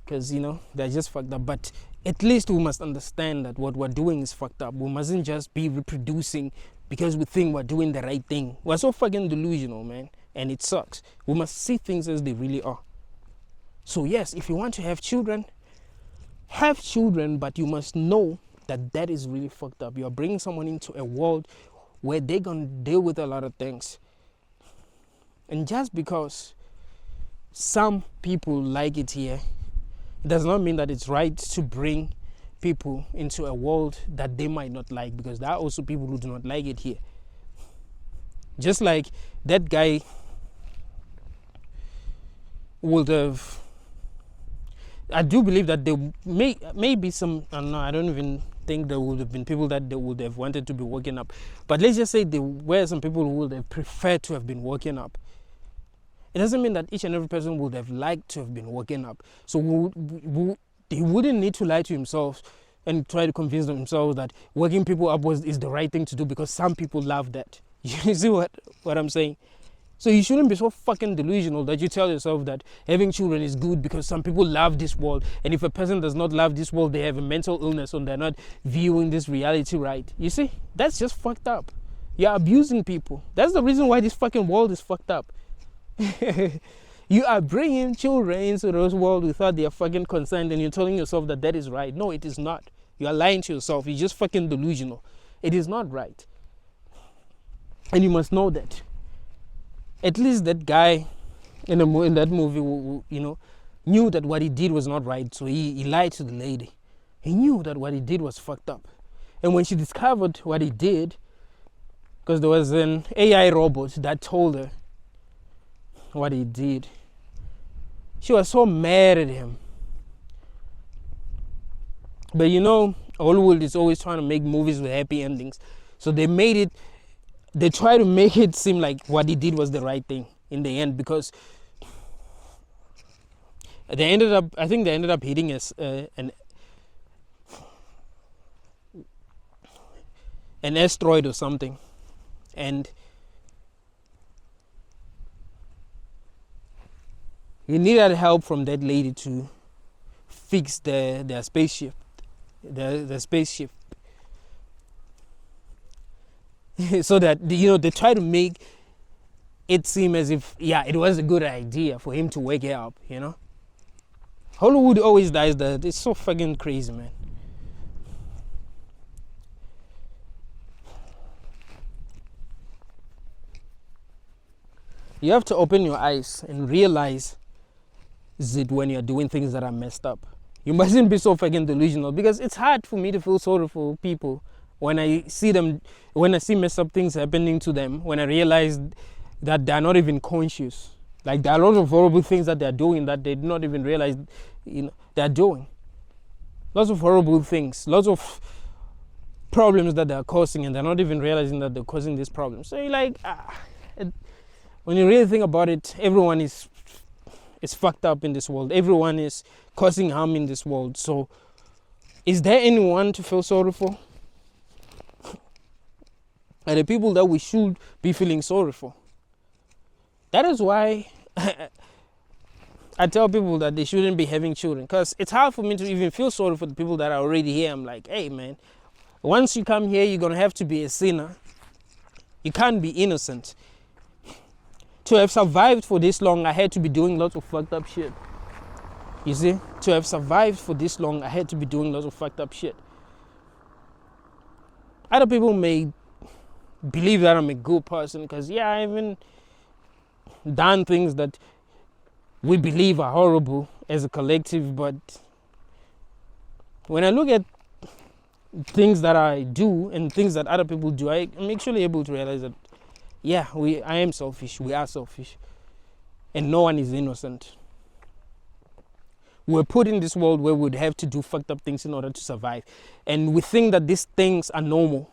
because they're just fucked up. But at least we must understand that what we're doing is fucked up. We mustn't just be reproducing because we think we're doing the right thing. We're so fucking delusional, man, and it sucks. We must see things as they really are. So yes, if you want to have children, but you must know that that is really fucked up. You're bringing someone into a world where they're going to deal with a lot of things. And just because some people like it here, it does not mean that it's right to bring people into a world that they might not like, because there are also people who do not like it here. Just like that guy would have, I do believe that there may be some, I don't even think there would have been people that they would have wanted to be woken up. But let's just say there were some people who would have preferred to have been woken up. It doesn't mean that each and every person would have liked to have been woken up. So he wouldn't need to lie to himself and try to convince themselves that waking people up is the right thing to do, because some people love that. You see what I'm saying? So you shouldn't be so fucking delusional that you tell yourself that having children is good because some people love this world. And if a person does not love this world, they have a mental illness and they're not viewing this reality right. You see? That's just fucked up. You're abusing people. That's the reason why this fucking world is fucked up. You are bringing children into this world without their fucking consent, and you're telling yourself that that is right. No, it is not. You are lying to yourself. You're just fucking delusional. It is not right. And you must know that. At least that guy in that movie, knew that what he did was not right. So he lied to the lady. He knew that what he did was fucked up. And when she discovered what he did, because there was an AI robot that told her what he did, she was so mad at him. But Hollywood is always trying to make movies with happy endings. So they try to make it seem like what he did was the right thing in the end, because I think they ended up hitting an asteroid or something, and he needed help from that lady to fix their spaceship, the spaceship, so that they try to make it seem as if it was a good idea for him to wake her up. Hollywood always does that. It's so fucking crazy, man. You have to open your eyes and realize it when you're doing things that are messed up. You mustn't be so fucking delusional, because it's hard for me to feel sorry for people when I see messed up things happening to them, when I realize that they're not even conscious. Like, there are lots of horrible things that they're doing that they do not even realize they're doing. Lots of horrible things, lots of problems that they're causing, and they're not even realizing that they're causing these problems. So you're like, when you really think about it, everyone is fucked up in this world. Everyone is causing harm in this world. So is there anyone to feel sorry for? Are the people that we should be feeling sorry for? That is why I tell people that they shouldn't be having children, because it's hard for me to even feel sorry for the people that are already here. I'm like, hey man, once you come here, you're going to have to be a sinner. You can't be innocent. To have survived for this long, I had to be doing lots of fucked up shit. You see? To have survived for this long, I had to be doing lots of fucked up shit. Other people may believe that I'm a good person because, I haven't done things that we believe are horrible as a collective, but when I look at things that I do and things that other people do, I'm actually able to realize that I am selfish, we are selfish, and no one is innocent. We're put in this world where we'd have to do fucked up things in order to survive, and we think that these things are normal.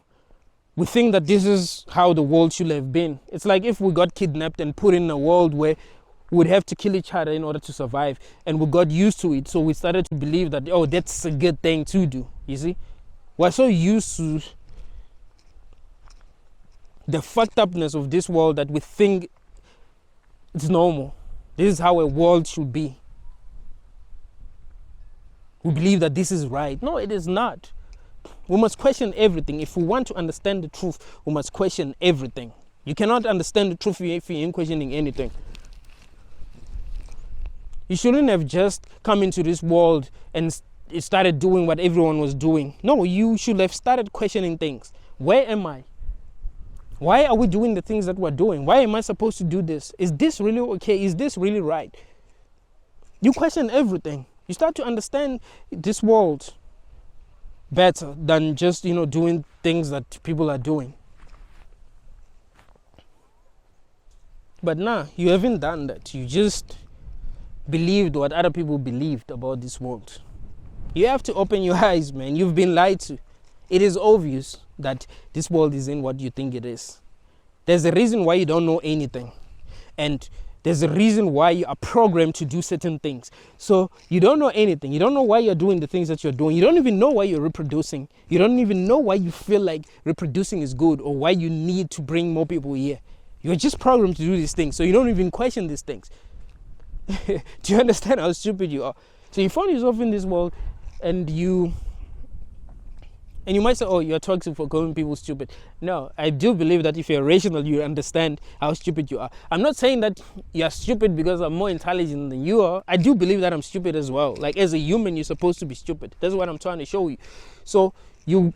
We think that this is how the world should have been. It's like if we got kidnapped and put in a world where we'd have to kill each other in order to survive, and we got used to it, so we started to believe that, that's a good thing to do. You see, we're so used to the fucked upness of this world that we think it's normal. This is how a world should be. We believe that this is right. No, it is not. We must question everything. If we want to understand the truth, we must question everything. You cannot understand the truth if you ain't questioning anything. You shouldn't have just come into this world and started doing what everyone was doing. No, you should have started questioning things. Where am I? Why are we doing the things that we're doing? Why am I supposed to do this? Is this really okay? Is this really right? You question everything. You start to understand this world better than just, doing things that people are doing. But nah, you haven't done that. You just believed what other people believed about this world. You have to open your eyes, man. You've been lied to. It is obvious that this world isn't what you think it is. There's a reason why you don't know anything. And there's a reason why you are programmed to do certain things. So you don't know anything. You don't know why you're doing the things that you're doing. You don't even know why you're reproducing. You don't even know why you feel like reproducing is good or why you need to bring more people here. You're just programmed to do these things. So you don't even question these things. Do you understand how stupid you are? So you find yourself in this world and you might say, you're toxic for calling people stupid. No, I do believe that if you're rational, you understand how stupid you are. I'm not saying that you're stupid because I'm more intelligent than you are. I do believe that I'm stupid as well. Like, as a human, you're supposed to be stupid. That's what I'm trying to show you. So you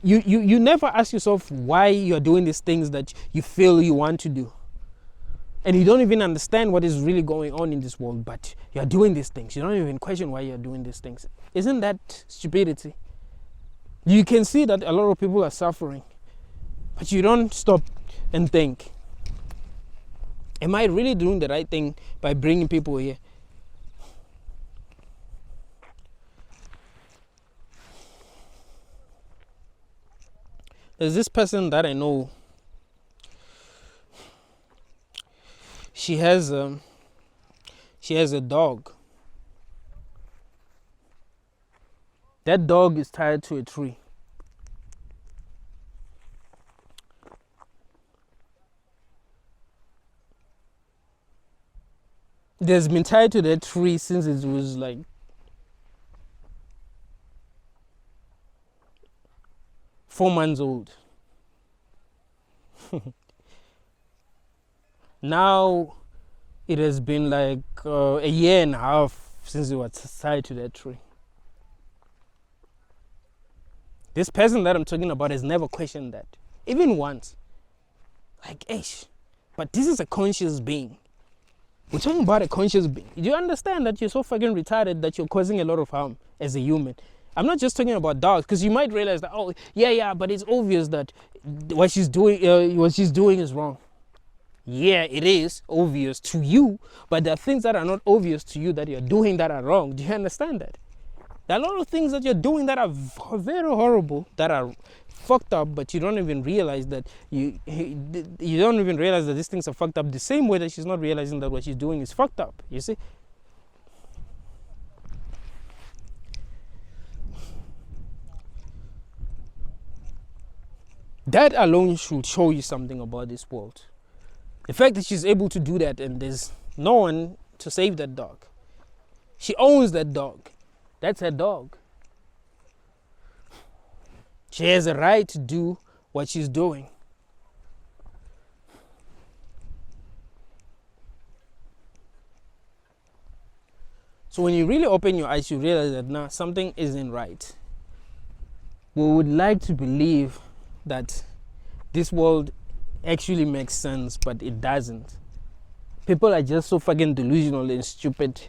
never ask yourself why you're doing these things that you feel you want to do. And you don't even understand what is really going on in this world, but you're doing these things. You don't even question why you're doing these things. Isn't that stupidity? You can see that a lot of people are suffering, but you don't stop and think, am I really doing the right thing by bringing people here? There's this person that I know. She has a dog. That dog is tied to a tree. It has been tied to that tree since it was like 4 months old. Now it has been like a year and a half since it was tied to that tree. This person that I'm talking about has never questioned that, even once. Like, ish. But this is a conscious being. We're talking about a conscious being. Do you understand that you're so fucking retarded that you're causing a lot of harm as a human? I'm not just talking about dogs, because you might realize that, oh, yeah, but it's obvious that what she's doing is wrong. Yeah, it is obvious to you, but there are things that are not obvious to you that you're doing that are wrong. Do you understand that? There are a lot of things that you're doing that are very horrible, that are fucked up, but you don't even realize that you don't even realize that these things are fucked up the same way that she's not realizing that what she's doing is fucked up. You see? That alone should show you something about this world. The fact that she's able to do that and there's no one to save that dog. She owns that dog. That's her dog. She has a right to do what she's doing. So when you really open your eyes, you realize that now something isn't right. We would like to believe that this world actually makes sense, but it doesn't. People are just so fucking delusional and stupid.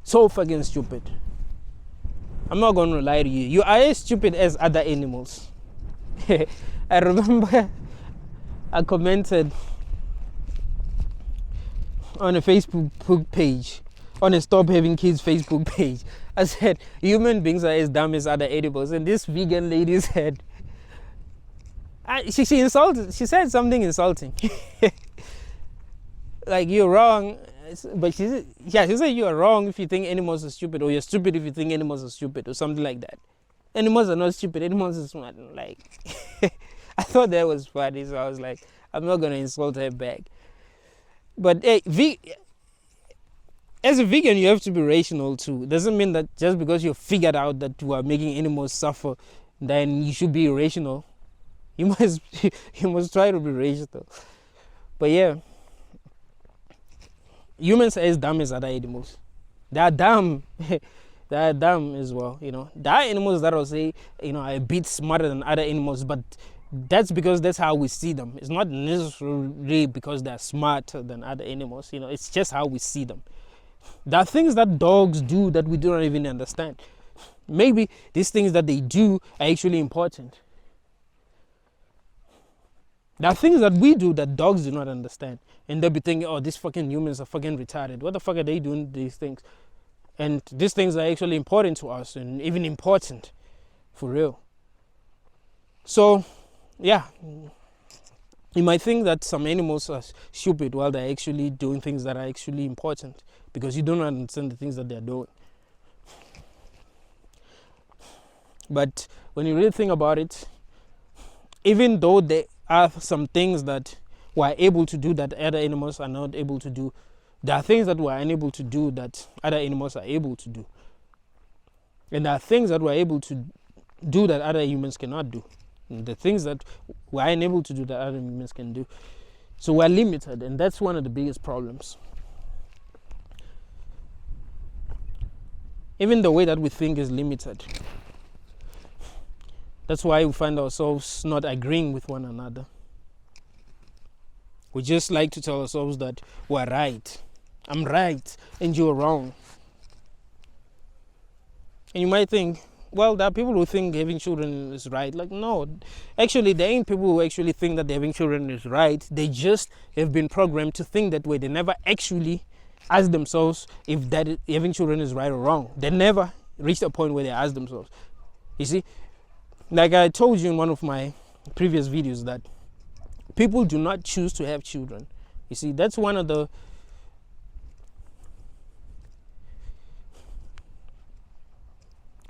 So fucking stupid. I'm not gonna lie to you. You are as stupid as other animals. I remember I commented on a Facebook page, on a Stop Having Kids Facebook page. I said, human beings are as dumb as other animals. And this vegan lady said, she insulted, she said something insulting. Like, you're wrong. But she said you are wrong if you think animals are stupid, or you're stupid if you think animals are stupid, or something like that. Animals are not stupid, animals are smart. Like, I thought that was funny, so I was like, I'm not gonna insult her back. But hey, as a vegan, you have to be rational too. Doesn't mean that just because you figured out that you are making animals suffer, then you should be irrational. You must try to be rational. But yeah, humans are as dumb as other animals. They are dumb. They are dumb as well, you know. There are animals that will say, you know, are a bit smarter than other animals, but that's because that's how we see them. It's not necessarily because they're smarter than other animals, you know. It's just how we see them. There are things that dogs do that we do not even understand. Maybe these things that they do are actually important. There are things that we do that dogs do not understand. And they'll be thinking, oh, these fucking humans are fucking retarded. What the fuck are they doing these things? And these things are actually important to us, and even important for real. So, yeah. You might think that some animals are stupid while they're actually doing things that are actually important, because you don't understand the things that they're doing. But when you really think about it, even though there are some things that we're able to do that other animals are not able to do, there are things that we're unable to do that other animals are able to do. And there are things that we're able to do that other humans cannot do. And the things that we're unable to do that other humans can do. So we're limited, and that's one of the biggest problems. Even the way that we think is limited. That's why we find ourselves not agreeing with one another. We just like to tell ourselves that we're right. I'm right and you're wrong. And you might think, well, there are people who think having children is right. Like, no, actually, there ain't people who actually think that having children is right. They just have been programmed to think that way. They never actually ask themselves if that having children is right or wrong. They never reached a point where they ask themselves. You see, like I told you in one of my previous videos that people do not choose to have children. You see, that's one of the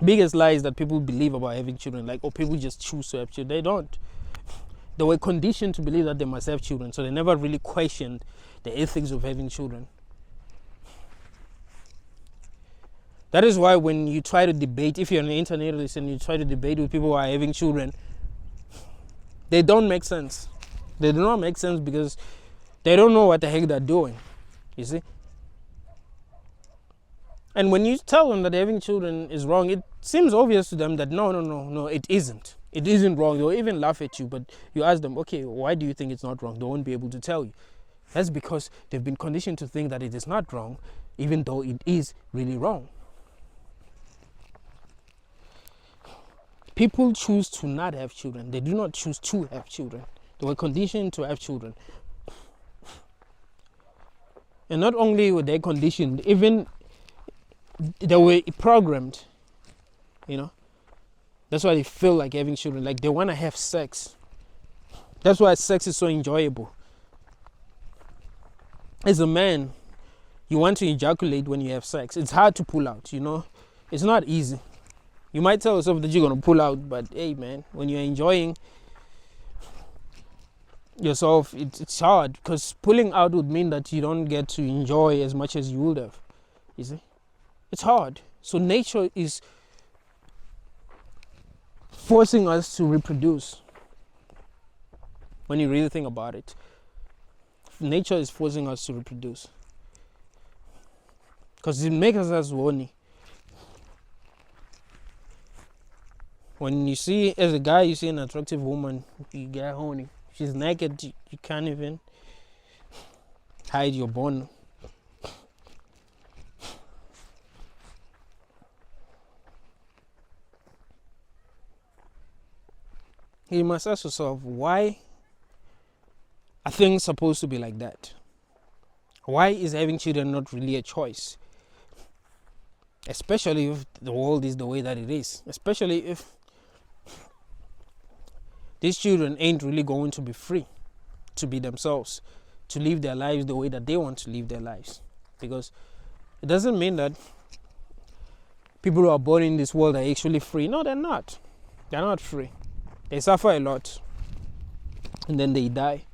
biggest lies that people believe about having children. Like, oh, people just choose to have children. They don't. They were conditioned to believe that they must have children, so they never really questioned the ethics of having children. That is why when you try to debate, if you're an internationalist and you try to debate with people who are having children, they don't make sense. They do not make sense because they don't know what the heck they're doing, you see. And when you tell them that having children is wrong, it seems obvious to them that no, it isn't. It isn't wrong. They'll even laugh at you, but you ask them, okay, why do you think it's not wrong? They won't be able to tell you. That's because they've been conditioned to think that it is not wrong, even though it is really wrong. People choose to not have children. They do not choose to have children. They were conditioned to have children. And not only were they conditioned, even they were programmed, you know. That's why they feel like having children. Like, they want to have sex. That's why sex is so enjoyable. As a man, you want to ejaculate when you have sex. It's hard to pull out, you know. It's not easy. You might tell yourself that you're going to pull out, but hey, man, when you're enjoying yourself, it's hard, because pulling out would mean that you don't get to enjoy as much as you would have. You see? It's hard. So nature is forcing us to reproduce. When you really think about it, nature is forcing us to reproduce, because it makes us horny. When you see, as a guy, you see an attractive woman, you get horny. She's naked, you can't even hide your bone. You must ask yourself, why are things supposed to be like that? Why is having children not really a choice? Especially if the world is the way that it is. Especially if these children ain't really going to be free to be themselves, to live their lives the way that they want to live their lives. Because it doesn't mean that people who are born in this world are actually free. No, they're not. They're not free. They suffer a lot, and then they die.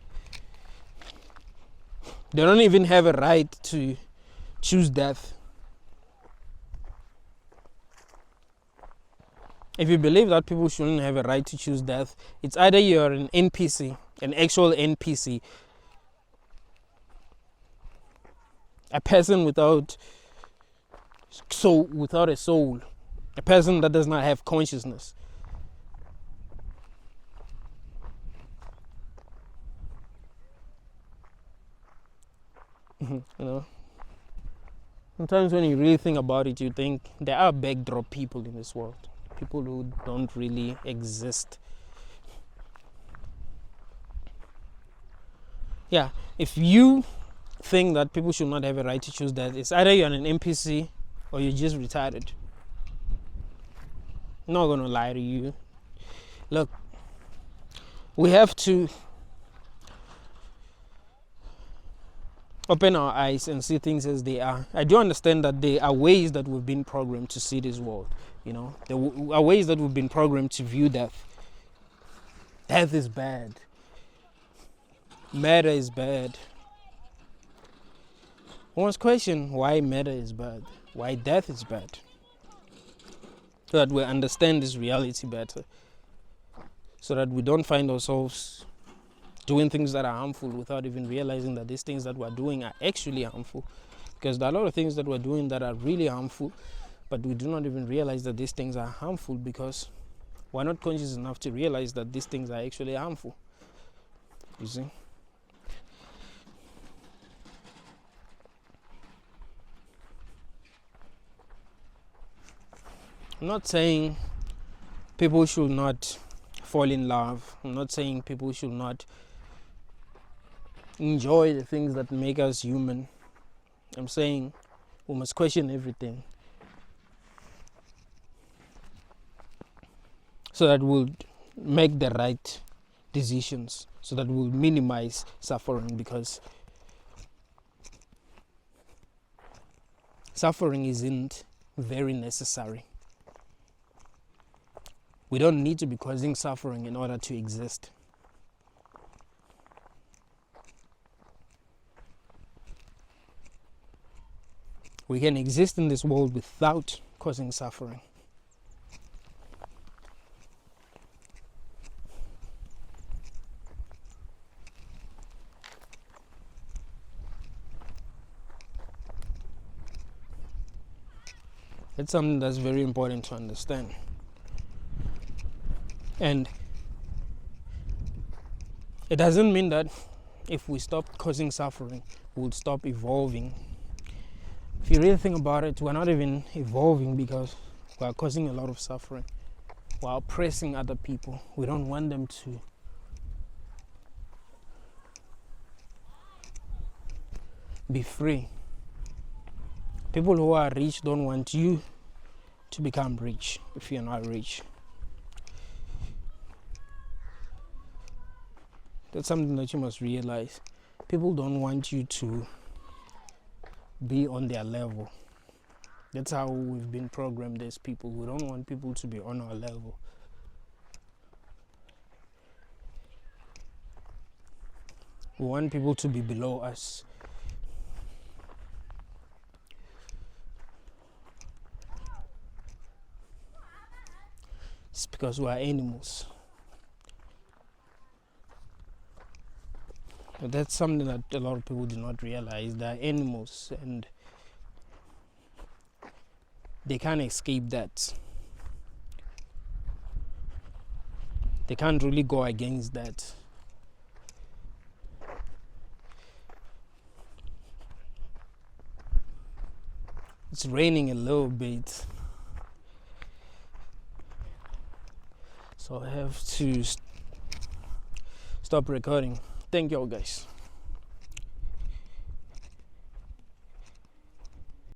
They don't even have a right to choose death. If you believe that people shouldn't have a right to choose death, it's either you're an NPC, an actual NPC, a person without a soul, a person that does not have consciousness. You know, sometimes when you really think about it, you think there are backdrop people in this world, people who don't really exist. Yeah, if you think that people should not have a right to choose that, it's either you're an NPC or you're just retarded. I'm not gonna lie to you. Look, we have to open our eyes and see things as they are. I do understand that there are ways that we've been programmed to see this world. You know, there are ways that we've been programmed to view death. Death is bad. Murder is bad. I must question why murder is bad, why death is bad, so that we understand this reality better, so that we don't find ourselves doing things that are harmful without even realizing that these things that we're doing are actually harmful. Because there are a lot of things that we're doing that are really harmful, but we do not even realize that these things are harmful because we're not conscious enough to realize that these things are actually harmful. You see? I'm not saying people should not fall in love. I'm not saying people should not enjoy the things that make us human. I'm saying we must question everything, so that we'll make the right decisions so that we'll minimize suffering, because suffering isn't very necessary. We don't need to be causing suffering in order to exist. We can exist in this world without causing suffering. It's something that's very important to understand. And it doesn't mean that if we stop causing suffering, we'll stop evolving. If you really think about it, we're not even evolving because we're causing a lot of suffering. We're oppressing other people. We don't want them to be free. People who are rich don't want you to become rich if you're not rich. That's something that you must realize. People don't want you to be on their level. That's how we've been programmed as people. We don't want people to be on our level. We want people to be below us. It's because we are animals. But that's something that a lot of people do not realize. They are animals and they can't escape that. They can't really go against that. It's raining a little bit, so I have to stop recording. Thank you all, guys.